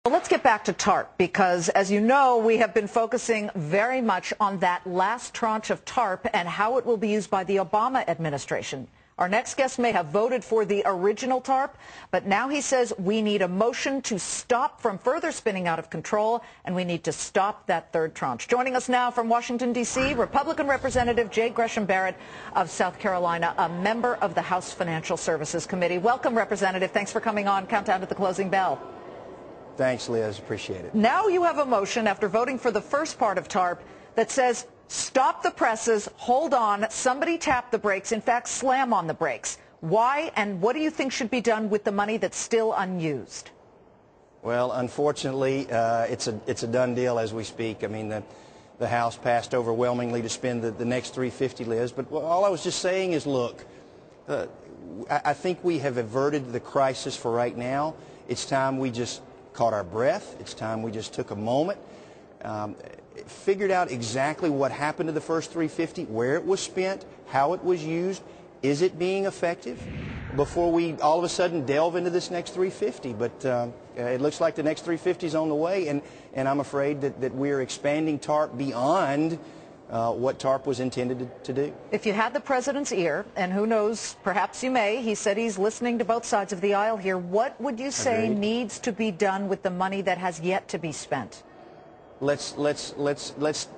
Well, let's get back to TARP because, as you know, we have been focusing very much on that last tranche of TARP and how it will be used by the Obama administration. Our next guest may have voted for the original TARP, but now he says we need a motion to stop from further spinning out of control, and we need to stop that third tranche. Joining us now from Washington, D.C., Republican Representative J. Gresham Barrett of South Carolina, a member of the House Financial Services Committee. Welcome, Representative. Thanks for coming on. Countdown to the closing bell. Thanks, Liz. Appreciate it. Now you have a motion after voting for the first part of TARP that says stop the presses, hold on, somebody tap the brakes, in fact, slam on the brakes. Why and what do you think should be done with the money that's still unused? Well, unfortunately, it's a done deal as we speak. I mean, the House passed overwhelmingly to spend the next $350, Liz. But all I was just saying is, look, I think we have averted the crisis for right now. It's time we just caught our breath. It's time we just took a moment, figured out exactly what happened to the first $350, where it was spent, how it was used, is it being effective, before we all of a sudden delve into this next $350. But it looks like the next $350 is on the way, and I'm afraid that we're expanding TARP beyond what TARP was intended to do. If you had the president's ear, and who knows, perhaps you may, he said he's listening to both sides of the aisle here, what would you say needs to be done with the money that has yet to be spent? Let's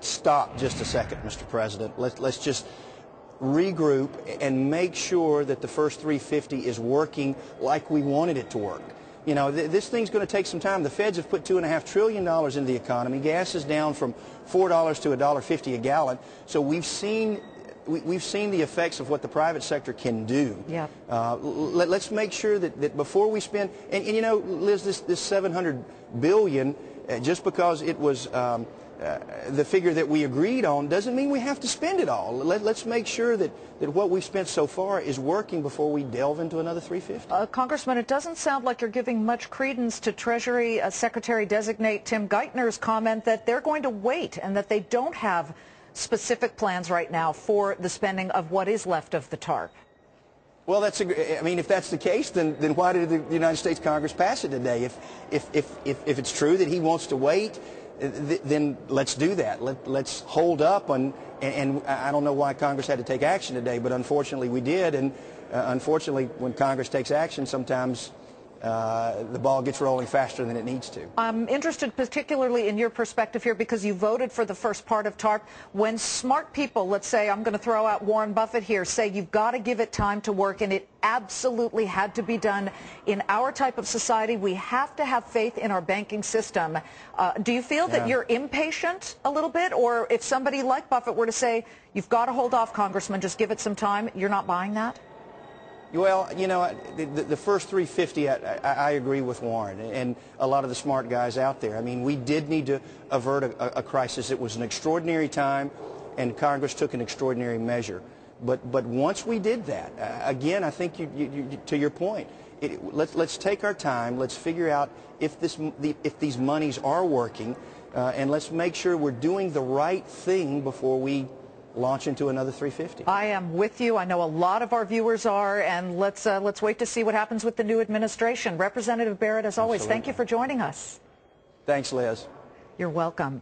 stop just a second, Mr. President. Let's just regroup and make sure that the first $350 is working like we wanted it to work. You know, this thing's going to take some time. The feds have put $2.5 trillion into the economy. Gas is down from $4 to $1.50 a gallon. So we've seen the effects of what the private sector can do. Yeah. Let's make sure that before we spend, and you know, Liz, this $700 billion, just because it was the figure that we agreed on doesn't mean we have to spend it all. Let's make sure that what we've spent so far is working before we delve into another $350. Congressman, it doesn't sound like you're giving much credence to Treasury Secretary-designate Tim Geithner's comment that they're going to wait and that they don't have specific plans right now for the spending of what is left of the TARP. Well, I mean, if that's the case, then why did the United States Congress pass it today? If it's true that he wants to wait, then let's do that. Let's hold up, and I don't know why Congress had to take action today, but unfortunately we did, and unfortunately when Congress takes action, sometimes the ball gets rolling faster than it needs to. I'm interested particularly in your perspective here because you voted for the first part of TARP. When smart people, let's say, I'm going to throw out Warren Buffett here, say you've got to give it time to work, and it absolutely had to be done in our type of society. We have to have faith in our banking system. Do you feel that you're impatient a little bit? Or if somebody like Buffett were to say, you've got to hold off, Congressman, just give it some time, you're not buying that? Well, you know, the first $350, I agree with Warren and a lot of the smart guys out there. I mean, we did need to avert a crisis. It was an extraordinary time, and Congress took an extraordinary measure. But once we did that, again, I think to your point, let's take our time. Let's figure out if these monies are working, and let's make sure we're doing the right thing before we launch into another $350. I am with you. I know a lot of our viewers are, and let's wait to see what happens with the new administration. Representative Barrett, as always, thank you for joining us. Thanks, Liz. You're welcome.